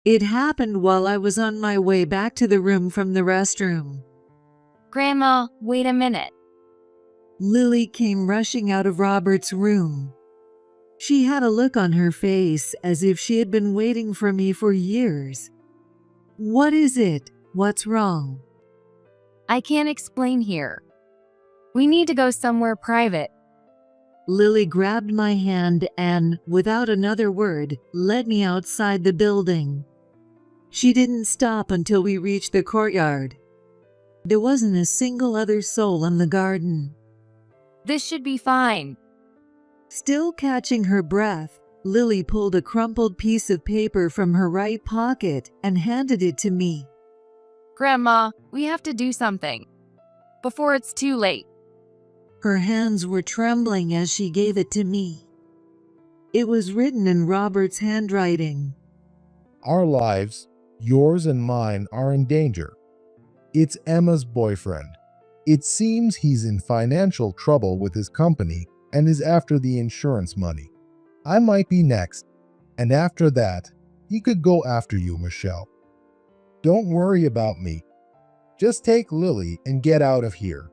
It happened while I was on my way back to the room from the restroom. Grandma, wait a minute. Lily came rushing out of Robert's room. She had a look on her face as if she had been waiting for me for years. What is it? What's wrong? I can't explain here. We need to go somewhere private. Lily grabbed my hand and, without another word, led me outside the building. She didn't stop until we reached the courtyard. There wasn't a single other soul in the garden. This should be fine. Still catching her breath, Lily pulled a crumpled piece of paper from her right pocket and handed it to me. Grandma, we have to do something before it's too late. Her hands were trembling as she gave it to me. It was written in Robert's handwriting. Our lives, yours and mine, are in danger. It's Emma's boyfriend. It seems he's in financial trouble with his company and is after the insurance money. I might be next, and after that, he could go after you, Michelle. Don't worry about me. Just take Lily and get out of here.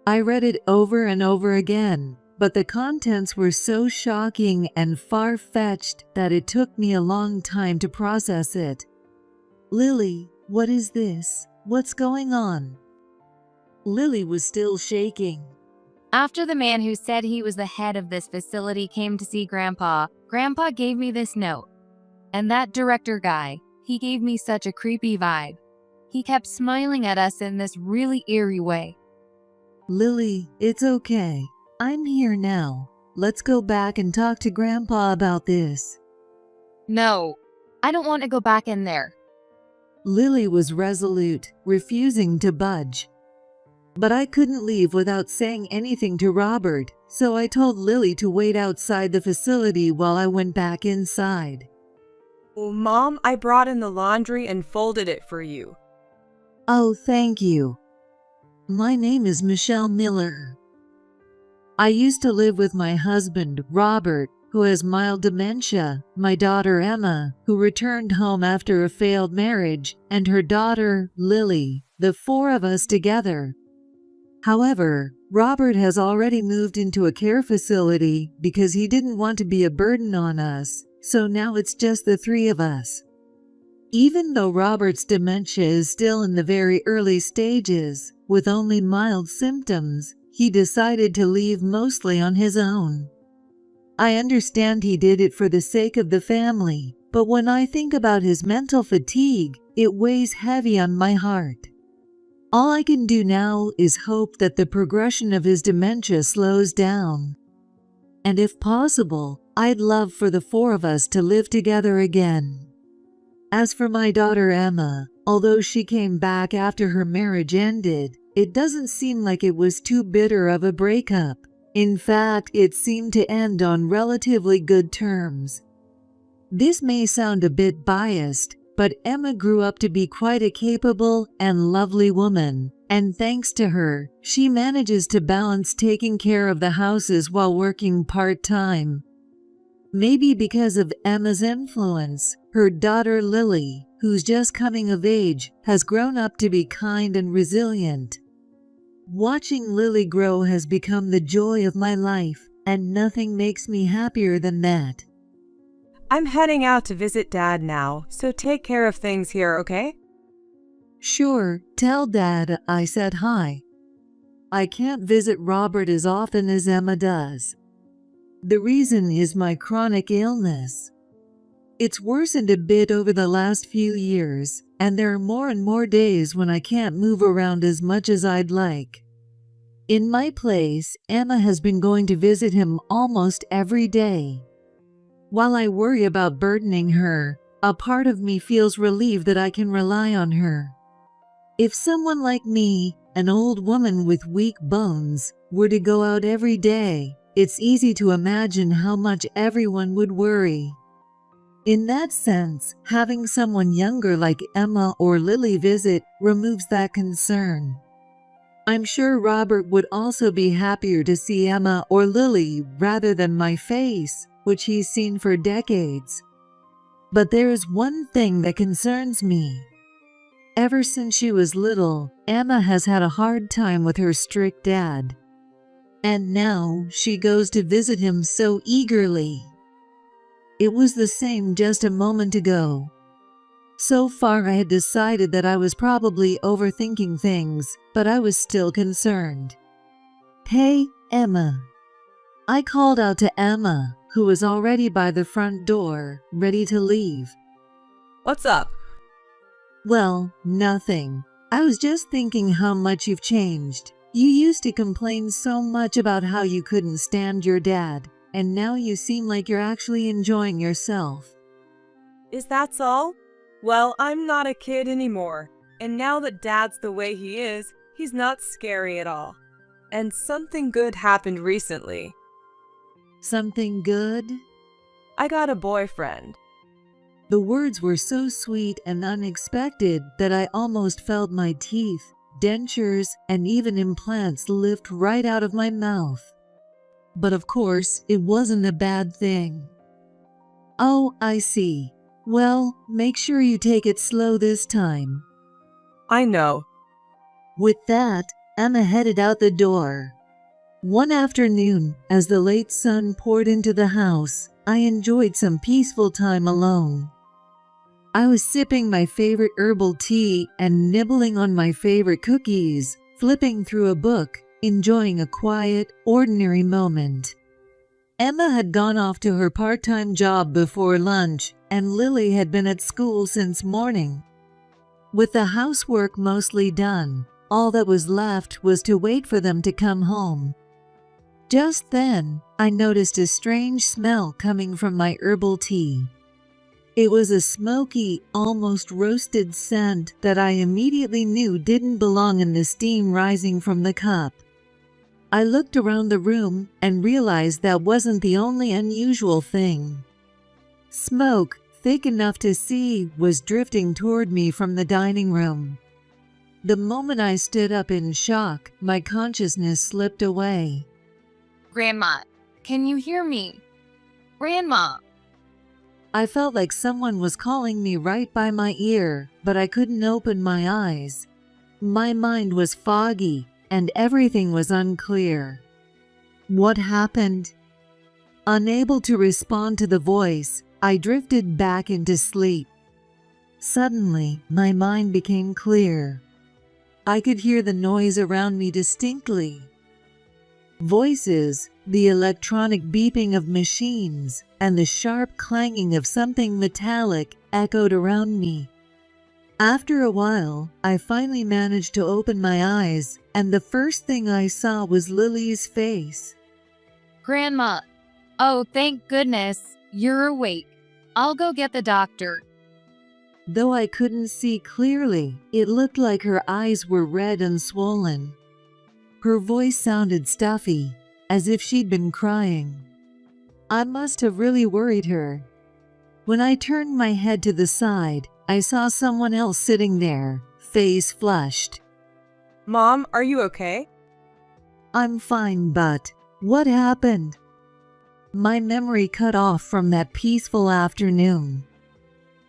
I read it over and over again, but the contents were so shocking and far-fetched that it took me a long time to process it. Lily, what is this? What's going on? Lily was still shaking. After the man who said he was the head of this facility came to see Grandpa, Grandpa gave me this note. And that director guy, he gave me such a creepy vibe. He kept smiling at us in this really eerie way. Lily, it's okay. I'm here now. Let's go back and talk to Grandpa about this. No, I don't want to go back in there. Lily was resolute, refusing to budge. But I couldn't leave without saying anything to Robert, so I told Lily to wait outside the facility while I went back inside. Oh, Mom, I brought in the laundry and folded it for you. Oh, thank you. My name is Michelle Miller. I used to live with my husband, Robert, who has mild dementia, my daughter Emma, who returned home after a failed marriage, and her daughter, Lily, the four of us together. However, Robert has already moved into a care facility because he didn't want to be a burden on us, so now it's just the three of us. Even though Robert's dementia is still in the very early stages, with only mild symptoms, he decided to leave mostly on his own. I understand he did it for the sake of the family, but when I think about his mental fatigue, it weighs heavy on my heart. All I can do now is hope that the progression of his dementia slows down. And if possible, I'd love for the four of us to live together again. As for my daughter Emma, although she came back after her marriage ended, it doesn't seem like it was too bitter of a breakup. In fact, it seemed to end on relatively good terms. This may sound a bit biased, but Emma grew up to be quite a capable and lovely woman, and thanks to her, she manages to balance taking care of the houses while working part-time. Maybe because of Emma's influence, her daughter Lily, who's just coming of age, has grown up to be kind and resilient. Watching Lily grow has become the joy of my life, and nothing makes me happier than that. I'm heading out to visit Dad now, so take care of things here, okay? Sure, tell Dad I said hi. I can't visit Robert as often as Emma does. The reason is my chronic illness. It's worsened a bit over the last few years, and there are more and more days when I can't move around as much as I'd like. In my place, Emma has been going to visit him almost every day. While I worry about burdening her, a part of me feels relieved that I can rely on her. If someone like me, an old woman with weak bones, were to go out every day, it's easy to imagine how much everyone would worry. In that sense, having someone younger like Emma or Lily visit removes that concern. I'm sure Robert would also be happier to see Emma or Lily rather than my face, which he's seen for decades. But there is one thing that concerns me. Ever since she was little, Emma has had a hard time with her strict dad. And now she goes to visit him so eagerly. It was the same just a moment ago. So far I had decided that I was probably overthinking things, but I was still concerned. "Hey, Emma." I called out to Emma, who was already by the front door, ready to leave. What's up? "Well, nothing. I was just thinking how much you've changed. You used to complain so much about how you couldn't stand your dad, and now you seem like you're actually enjoying yourself." Is that all? Well, I'm not a kid anymore. And now that Dad's the way he is, he's not scary at all. And something good happened recently. "Something good?" I got a boyfriend. The words were so sweet and unexpected that I almost felt my teeth, dentures, and even implants lift right out of my mouth. But of course, it wasn't a bad thing. "Oh, I see. Well, make sure you take it slow this time." I know. With that, Emma headed out the door. One afternoon, as the late sun poured into the house, I enjoyed some peaceful time alone. I was sipping my favorite herbal tea and nibbling on my favorite cookies, flipping through a book, enjoying a quiet, ordinary moment. Emma had gone off to her part-time job before lunch, and Lily had been at school since morning. With the housework mostly done, all that was left was to wait for them to come home. Just then, I noticed a strange smell coming from my herbal tea. It was a smoky, almost roasted scent that I immediately knew didn't belong in the steam rising from the cup. I looked around the room and realized that wasn't the only unusual thing. Smoke, thick enough to see, was drifting toward me from the dining room. The moment I stood up in shock, my consciousness slipped away. Grandma, can you hear me? Grandma. I felt like someone was calling me right by my ear, but I couldn't open my eyes. My mind was foggy, and everything was unclear. What happened? Unable to respond to the voice, I drifted back into sleep. Suddenly, my mind became clear. I could hear the noise around me distinctly. Voices, the electronic beeping of machines, and the sharp clanging of something metallic echoed around me. After a while, I finally managed to open my eyes, and the first thing I saw was Lily's face. Grandma. Oh, thank goodness. You're awake. I'll go get the doctor. Though I couldn't see clearly, it looked like her eyes were red and swollen. Her voice sounded stuffy, as if she'd been crying. I must have really worried her. When I turned my head to the side, I saw someone else sitting there, face flushed. Mom, are you okay? "I'm fine, but what happened?" My memory cut off from that peaceful afternoon.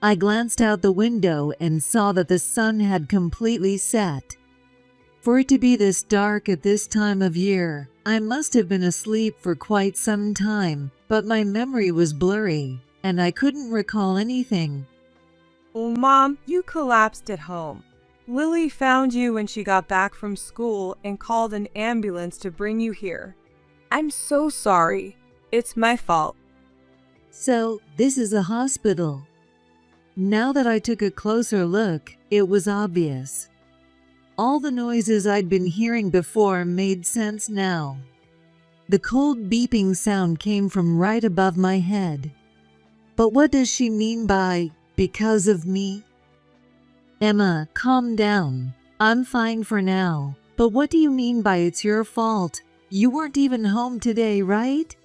I glanced out the window and saw that the sun had completely set. For it to be this dark at this time of year, I must have been asleep for quite some time, but my memory was blurry, and I couldn't recall anything. Well, Mom, you collapsed at home. Lily found you when she got back from school and called an ambulance to bring you here. I'm so sorry. It's my fault. So, this is a hospital. Now that I took a closer look, it was obvious. All the noises I'd been hearing before made sense now. The cold beeping sound came from right above my head. But what does she mean by, because of me? "Emma, calm down. I'm fine for now. But what do you mean by it's your fault? You weren't even home today, right?"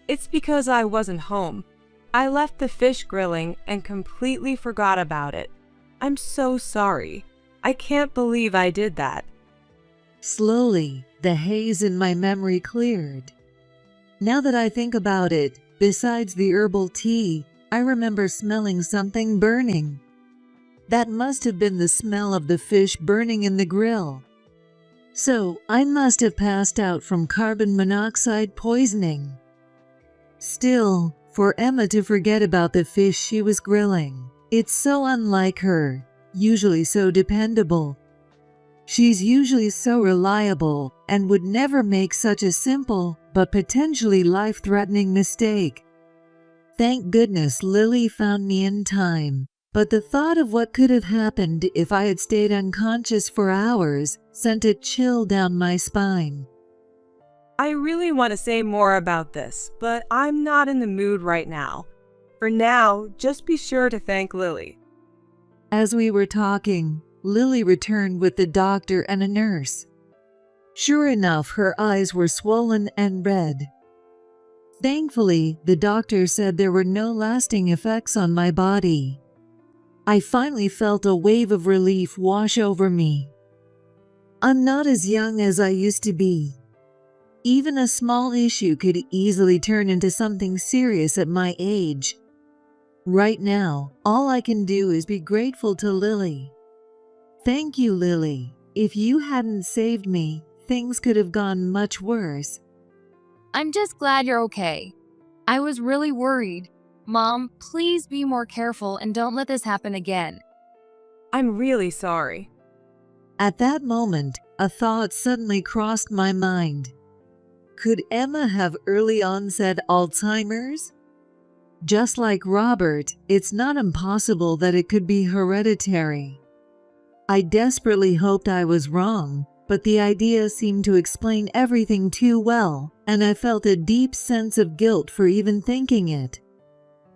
It's because I wasn't home. I left the fish grilling and completely forgot about it. I'm so sorry. I can't believe I did that. Slowly, the haze in my memory cleared. Now that I think about it, besides the herbal tea, I remember smelling something burning. That must have been the smell of the fish burning in the grill. So, I must have passed out from carbon monoxide poisoning. Still, for Emma to forget about the fish she was grilling, it's so unlike her, usually so dependable. She's usually so reliable and would never make such a simple but potentially life-threatening mistake. Thank goodness Lily found me in time, but the thought of what could have happened if I had stayed unconscious for hours sent a chill down my spine. I really want to say more about this, but I'm not in the mood right now. For now, just be sure to thank Lily. As we were talking, Lily returned with the doctor and a nurse. Sure enough, her eyes were swollen and red. Thankfully, the doctor said there were no lasting effects on my body. I finally felt a wave of relief wash over me. I'm not as young as I used to be. Even a small issue could easily turn into something serious at my age. Right now, all I can do is be grateful to Lily. Thank you, Lily. If you hadn't saved me, things could have gone much worse. I'm just glad you're okay. I was really worried. Mom, please be more careful and don't let this happen again. I'm really sorry. At that moment, a thought suddenly crossed my mind. Could Emma have early onset Alzheimer's? Just like Robert, it's not impossible that it could be hereditary. I desperately hoped I was wrong, but the idea seemed to explain everything too well, and I felt a deep sense of guilt for even thinking it.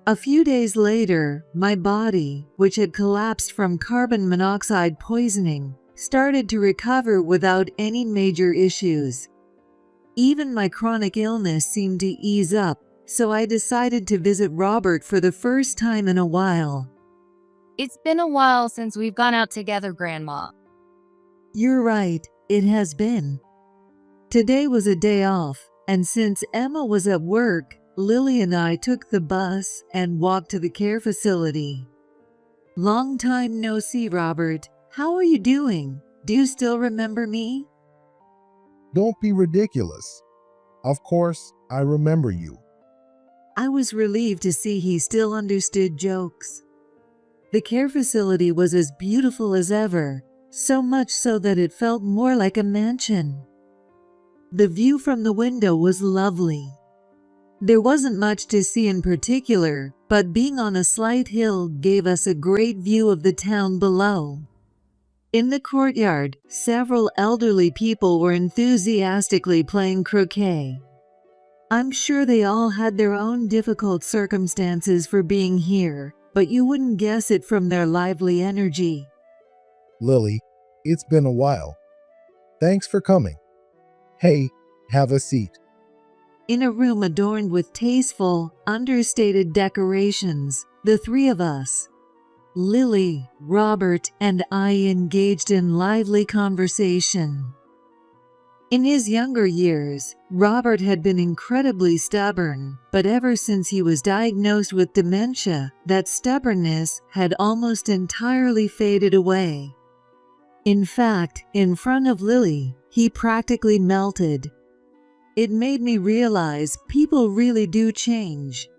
A few days later, my body, which had collapsed from carbon monoxide poisoning, started to recover without any major issues. Even my chronic illness seemed to ease up, so I decided to visit Robert for the first time in a while. It's been a while since we've gone out together, Grandma. You're right, it has been. Today was a day off, and since Emma was at work, Lily and I took the bus and walked to the care facility. Long time no see, Robert. How are you doing? Do you still remember me? Don't be ridiculous. Of course, I remember you. I was relieved to see he still understood jokes. The care facility was as beautiful as ever, so much so that it felt more like a mansion. The view from the window was lovely. There wasn't much to see in particular, but being on a slight hill gave us a great view of the town below. In the courtyard, several elderly people were enthusiastically playing croquet. I'm sure they all had their own difficult circumstances for being here, but you wouldn't guess it from their lively energy. Lily, it's been a while. Thanks for coming. Hey, have a seat. In a room adorned with tasteful, understated decorations, the three of us, Lily, Robert, and I, engaged in lively conversation. In his younger years, Robert had been incredibly stubborn, but ever since he was diagnosed with dementia, that stubbornness had almost entirely faded away. In fact, in front of Lily, he practically melted. It made me realize people really do change.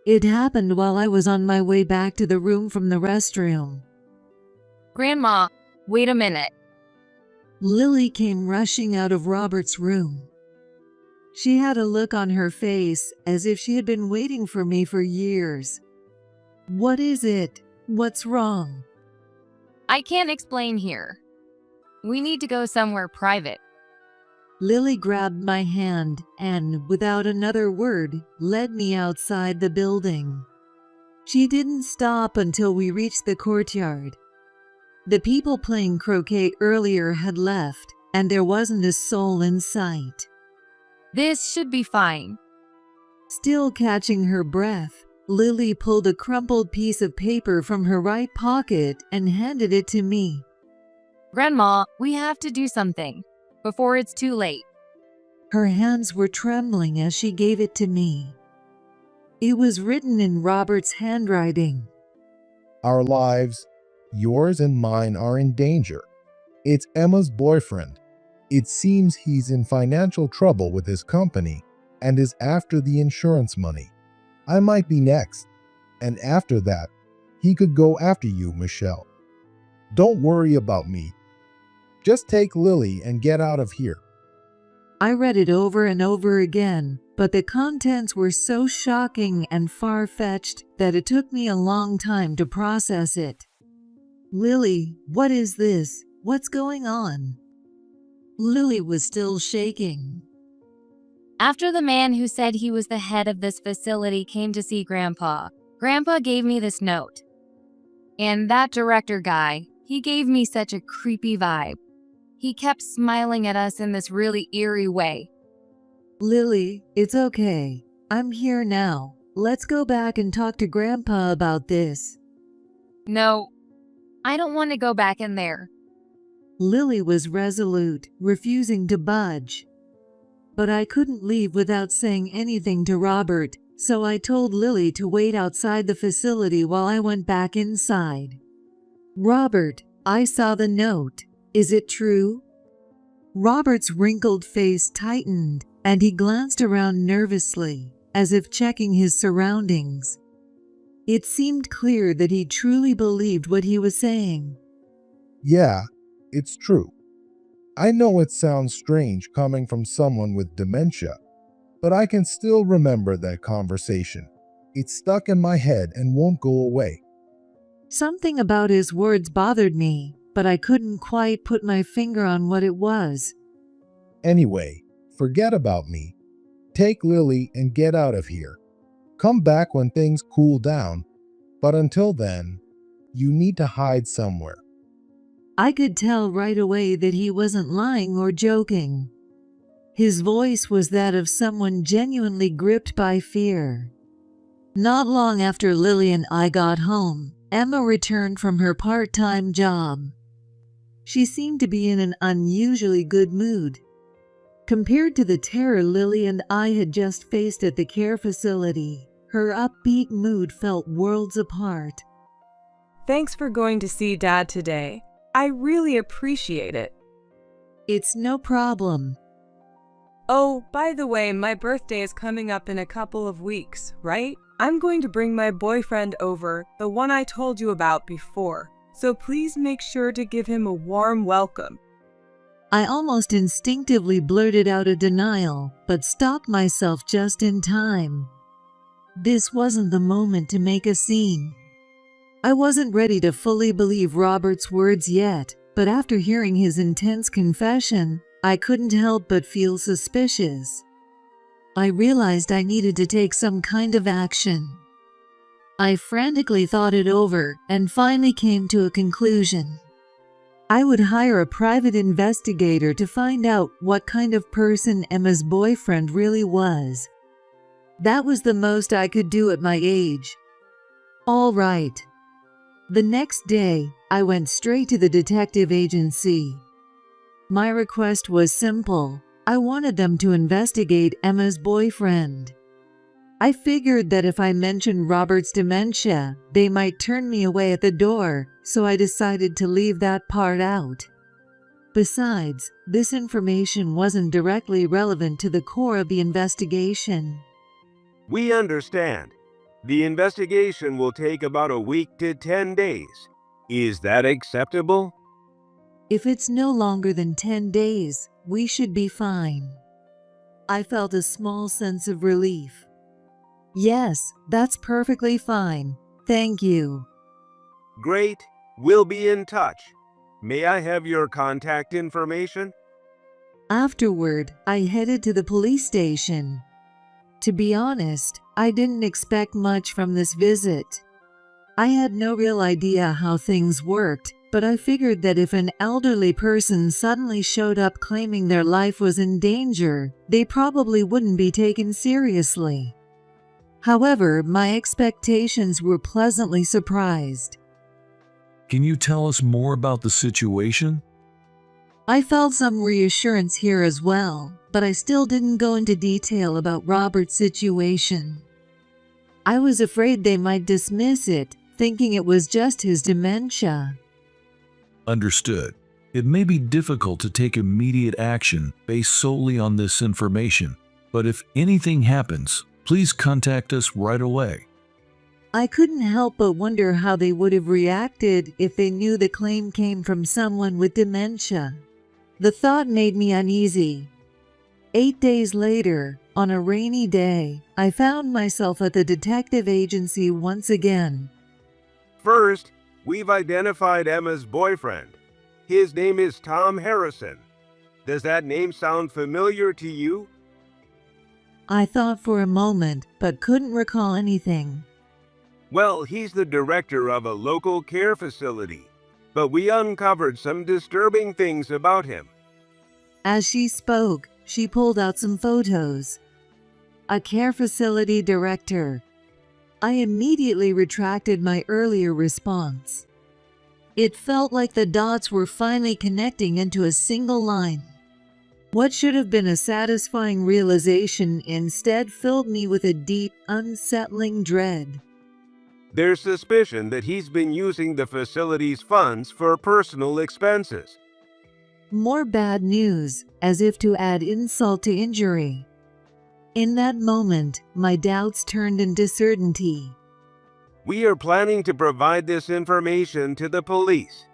It happened while I was on my way back to the room from the restroom. Grandma, wait a minute. Lily came rushing out of Robert's room. She had a look on her face as if she had been waiting for me for years. What is it? What's wrong? I can't explain here. We need to go somewhere private. Lily grabbed my hand and, without another word, led me outside the building. She didn't stop until we reached the courtyard. The people playing croquet earlier had left, and there wasn't a soul in sight. This should be fine. Still catching her breath, Lily pulled a crumpled piece of paper from her right pocket and handed it to me. Grandma, we have to do something before it's too late. Her hands were trembling as she gave it to me. It was written in Robert's handwriting. Our lives, yours and mine, are in danger. It's Emma's boyfriend. It seems he's in financial trouble with his company and is after the insurance money. I might be next, and after that, he could go after you, Michelle. Don't worry about me. Just take Lily and get out of here. I read it over and over again, but the contents were so shocking and far-fetched that it took me a long time to process it. Lily, what is this? What's going on? Lily was still shaking. After the man who said he was the head of this facility came to see Grandpa, Grandpa gave me this note. And that director guy, he gave me such a creepy vibe. He kept smiling at us in this really eerie way. Lily, it's okay. I'm here now. Let's go back and talk to Grandpa about this. No, I don't want to go back in there. Lily was resolute, refusing to budge. But I couldn't leave without saying anything to Robert, so I told Lily to wait outside the facility while I went back inside. Robert, I saw the note. Is it true? Robert's wrinkled face tightened, and he glanced around nervously, as if checking his surroundings. It seemed clear that he truly believed what he was saying. Yeah, it's true. I know it sounds strange coming from someone with dementia, but I can still remember that conversation. It's stuck in my head and won't go away. Something about his words bothered me, but I couldn't quite put my finger on what it was. Anyway, forget about me. Take Lily and get out of here. Come back when things cool down, but until then, you need to hide somewhere. I could tell right away that he wasn't lying or joking. His voice was that of someone genuinely gripped by fear. Not long after Lily and I got home, Emma returned from her part-time job. She seemed to be in an unusually good mood. Compared to the terror Lily and I had just faced at the care facility, her upbeat mood felt worlds apart. Thanks for going to see Dad today. I really appreciate it. It's no problem. Oh, by the way, my birthday is coming up in a couple of weeks, right? I'm going to bring my boyfriend over, the one I told you about before, so please make sure to give him a warm welcome. I almost instinctively blurted out a denial, but stopped myself just in time. This wasn't the moment to make a scene. I wasn't ready to fully believe Robert's words yet, but after hearing his intense confession, I couldn't help but feel suspicious. I realized I needed to take some kind of action. I frantically thought it over and finally came to a conclusion. I would hire a private investigator to find out what kind of person Emma's boyfriend really was. That was the most I could do at my age. All right. The next day, I went straight to the detective agency. My request was simple. I wanted them to investigate Emma's boyfriend. I figured that if I mentioned Robert's dementia, they might turn me away at the door, so I decided to leave that part out. Besides, this information wasn't directly relevant to the core of the investigation. We understand. The investigation will take about a week to 10 days. Is that acceptable? If it's no longer than 10 days, we should be fine. I felt a small sense of relief. Yes, that's perfectly fine. Thank you. Great. We'll be in touch. May I have your contact information? Afterward, I headed to the police station. To be honest, I didn't expect much from this visit. I had no real idea how things worked, but I figured that if an elderly person suddenly showed up claiming their life was in danger, they probably wouldn't be taken seriously. However, my expectations were pleasantly surprised. Can you tell us more about the situation? I felt some reassurance here as well, but I still didn't go into detail about Robert's situation. I was afraid they might dismiss it, thinking it was just his dementia. Understood. It may be difficult to take immediate action based solely on this information, but if anything happens, please contact us right away. I couldn't help but wonder how they would have reacted if they knew the claim came from someone with dementia. The thought made me uneasy. 8 days later, on a rainy day, I found myself at the detective agency once again. First, we've identified Emma's boyfriend. His name is Tom Harrison. Does that name sound familiar to you? I thought for a moment, but couldn't recall anything. Well, he's the director of a local care facility, but we uncovered some disturbing things about him. As she spoke, she pulled out some photos. A care facility director. I immediately retracted my earlier response. It felt like the dots were finally connecting into a single line. What should have been a satisfying realization instead filled me with a deep, unsettling dread. There's suspicion that he's been using the facility's funds for personal expenses. More bad news, as if to add insult to injury. In that moment, my doubts turned into certainty. We are planning to provide this information to the police.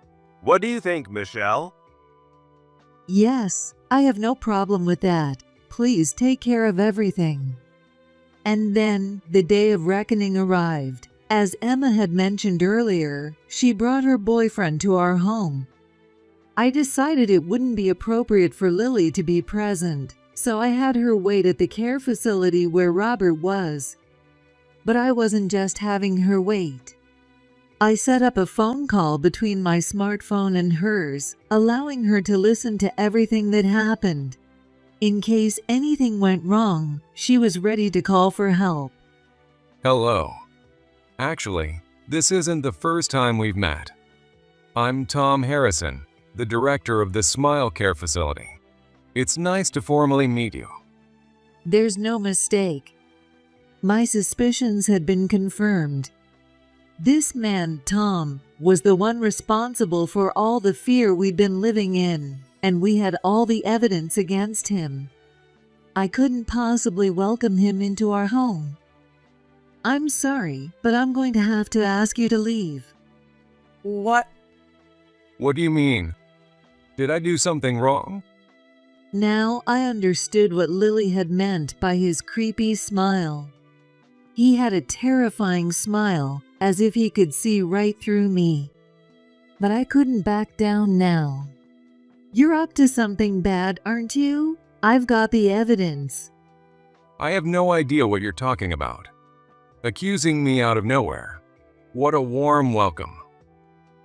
What do you think, Michelle? Yes, I have no problem with that. Please take care of everything. And then, the day of reckoning arrived. As Emma had mentioned earlier, she brought her boyfriend to our home. I decided it wouldn't be appropriate for Lily to be present, so I had her wait at the care facility where Robert was. But I wasn't just having her wait. I set up a phone call between my smartphone and hers, allowing her to listen to everything that happened. In case anything went wrong, she was ready to call for help. Hello. Actually, this isn't the first time we've met. I'm Tom Harrison, the director of the Smile Care Facility. It's nice to formally meet you. There's no mistake. My suspicions had been confirmed. This man, Tom, was the one responsible for all the fear we'd been living in, and we had all the evidence against him. I couldn't possibly welcome him into our home. I'm sorry, but I'm going to have to ask you to leave. What? What do you mean? Did I do something wrong? Now I understood what Lily had meant by his creepy smile. He had a terrifying smile, as if he could see right through me. But I couldn't back down now. You're up to something bad, aren't you? I've got the evidence. I have no idea what you're talking about. Accusing me out of nowhere. What a warm welcome.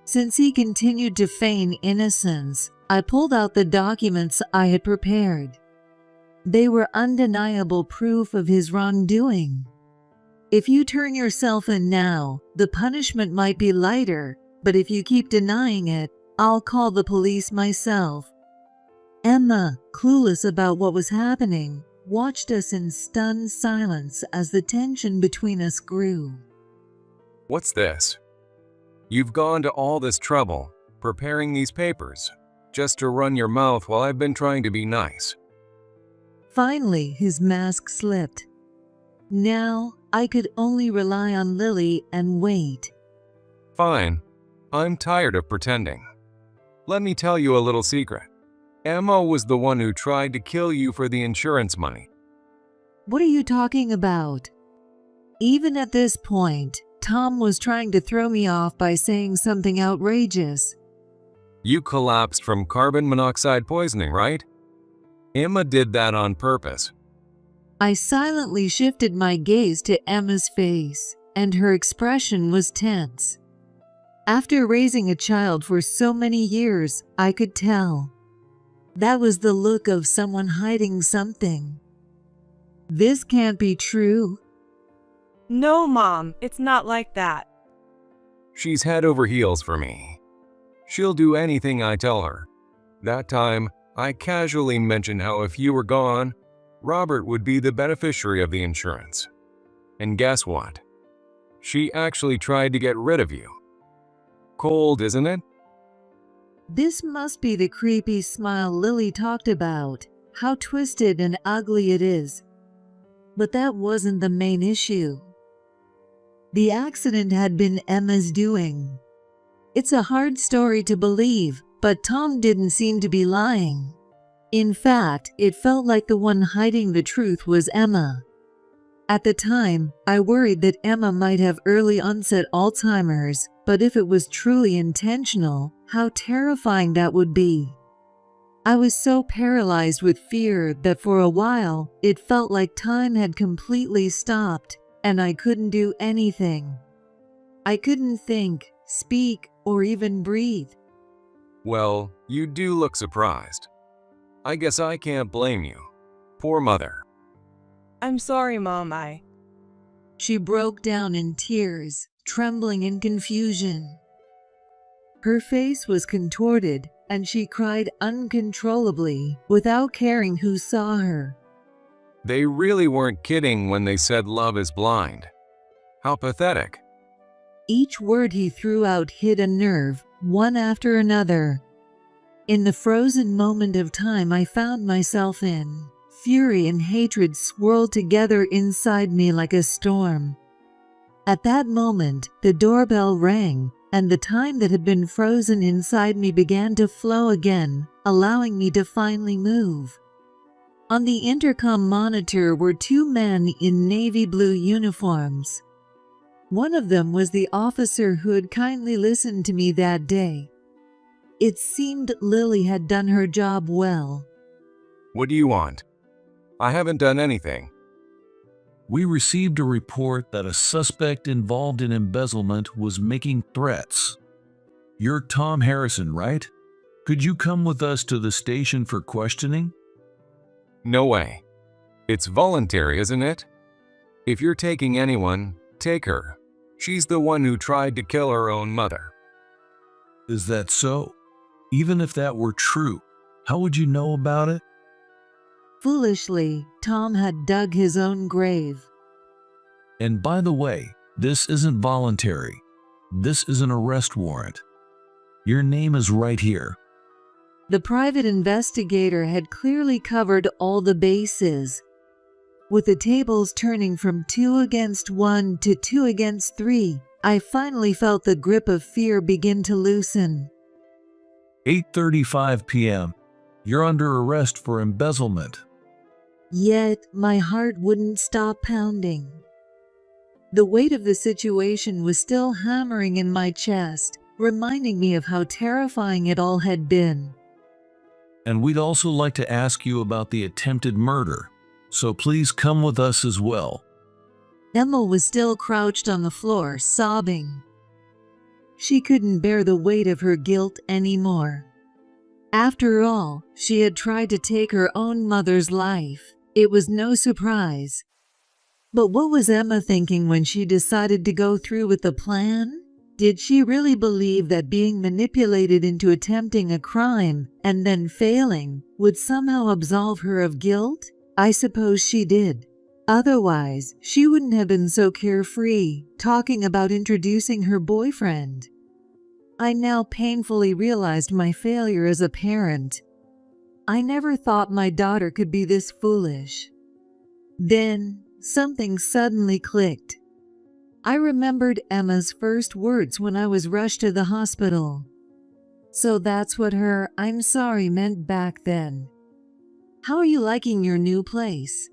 Since he continued to feign innocence, I pulled out the documents I had prepared. They were undeniable proof of his wrongdoing. If you turn yourself in now, the punishment might be lighter, but if you keep denying it, I'll call the police myself. Emma, clueless about what was happening, watched us in stunned silence as the tension between us grew. What's this? You've gone to all this trouble, preparing these papers, just to run your mouth while I've been trying to be nice. Finally, his mask slipped. Now, I could only rely on Lily and wait. Fine. I'm tired of pretending. Let me tell you a little secret. Emma was the one who tried to kill you for the insurance money. What are you talking about? Even at this point, Tom was trying to throw me off by saying something outrageous. You collapsed from carbon monoxide poisoning, right? Emma did that on purpose. I silently shifted my gaze to Emma's face, and her expression was tense. After raising a child for so many years, I could tell. That was the look of someone hiding something. This can't be true. No, Mom, it's not like that. She's head over heels for me. She'll do anything I tell her. That time, I casually mentioned how if you were gone, Robert would be the beneficiary of the insurance. And guess what? She actually tried to get rid of you. Cold, isn't it? This must be the creepy smile Lily talked about. How twisted and ugly it is. But that wasn't the main issue. The accident had been Emma's doing. It's a hard story to believe, but Tom didn't seem to be lying. In fact, it felt like the one hiding the truth was Emma. At the time, I worried that Emma might have early onset Alzheimer's, but if it was truly intentional, how terrifying that would be. I was so paralyzed with fear that for a while, it felt like time had completely stopped, and I couldn't do anything. I couldn't think, speak, or even breathe. Well, you do look surprised. I guess I can't blame you. Poor mother. I'm sorry, Mom. She broke down in tears, trembling in confusion. Her face was contorted, and she cried uncontrollably, without caring who saw her. They really weren't kidding when they said love is blind. How pathetic. Each word he threw out hit a nerve, one after another. In the frozen moment of time I found myself in, fury and hatred swirled together inside me like a storm. At that moment, the doorbell rang, and the time that had been frozen inside me began to flow again, allowing me to finally move. On the intercom monitor were two men in navy blue uniforms. One of them was the officer who had kindly listened to me that day. It seemed Lily had done her job well. What do you want? I haven't done anything. We received a report that a suspect involved in embezzlement was making threats. You're Tom Harrison, right? Could you come with us to the station for questioning? No way. It's voluntary, isn't it? If you're taking anyone, take her. She's the one who tried to kill her own mother. Is that so? Even if that were true, how would you know about it? Foolishly, Tom had dug his own grave. And by the way, this isn't voluntary. This is an arrest warrant. Your name is right here. The private investigator had clearly covered all the bases. With the tables turning from 2 against 1 to 2 against 3, I finally felt the grip of fear begin to loosen. 8:35 p.m. You're under arrest for embezzlement. Yet, my heart wouldn't stop pounding. The weight of the situation was still hammering in my chest, reminding me of how terrifying it all had been. And we'd also like to ask you about the attempted murder, so please come with us as well. Emma was still crouched on the floor, sobbing. She couldn't bear the weight of her guilt anymore. After all, she had tried to take her own mother's life. It was no surprise. But what was Emma thinking when she decided to go through with the plan? Did she really believe that being manipulated into attempting a crime and then failing would somehow absolve her of guilt? I suppose she did. Otherwise, she wouldn't have been so carefree, talking about introducing her boyfriend. I now painfully realized my failure as a parent. I never thought my daughter could be this foolish. Then, something suddenly clicked. I remembered Emma's first words when I was rushed to the hospital. So that's what her "I'm sorry" meant back then. How are you liking your new place?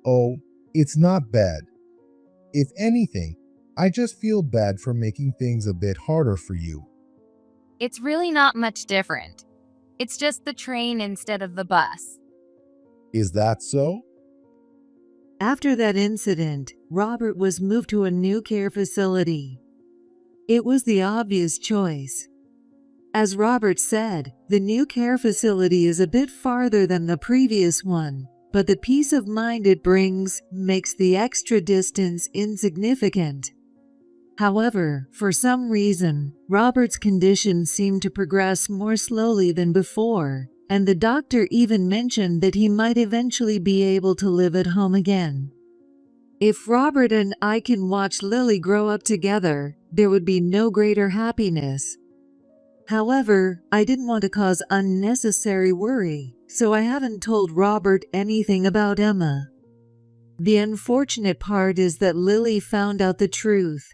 Oh, it's not bad. If anything, I just feel bad for making things a bit harder for you. It's really not much different. It's just the train instead of the bus. Is that so? After that incident, Robert was moved to a new care facility. It was the obvious choice. As Robert said, the new care facility is a bit farther than the previous one, but the peace of mind it brings makes the extra distance insignificant. However, for some reason, Robert's condition seemed to progress more slowly than before, and the doctor even mentioned that he might eventually be able to live at home again. If Robert and I can watch Lily grow up together, there would be no greater happiness. However, I didn't want to cause unnecessary worry, so I haven't told Robert anything about Emma. The unfortunate part is that Lily found out the truth.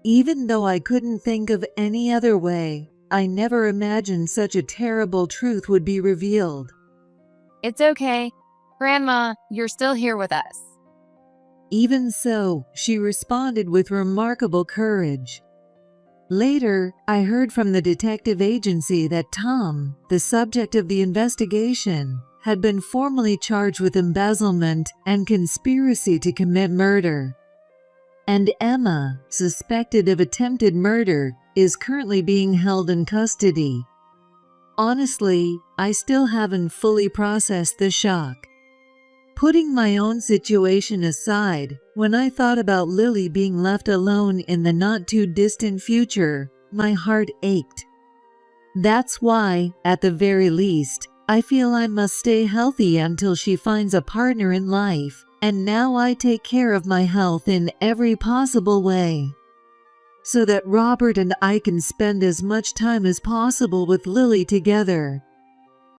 Even though I couldn't think of any other way, I never imagined such a terrible truth would be revealed. It's okay. Grandma, you're still here with us. Even so, she responded with remarkable courage. Later, I heard from the detective agency that Tom, the subject of the investigation, had been formally charged with embezzlement and conspiracy to commit murder. And Emma, suspected of attempted murder, is currently being held in custody. Honestly, I still haven't fully processed the shock. Putting my own situation aside, when I thought about Lily being left alone in the not-too-distant future, my heart ached. That's why, at the very least, I feel I must stay healthy until she finds a partner in life, and now I take care of my health in every possible way, so that Robert and I can spend as much time as possible with Lily together.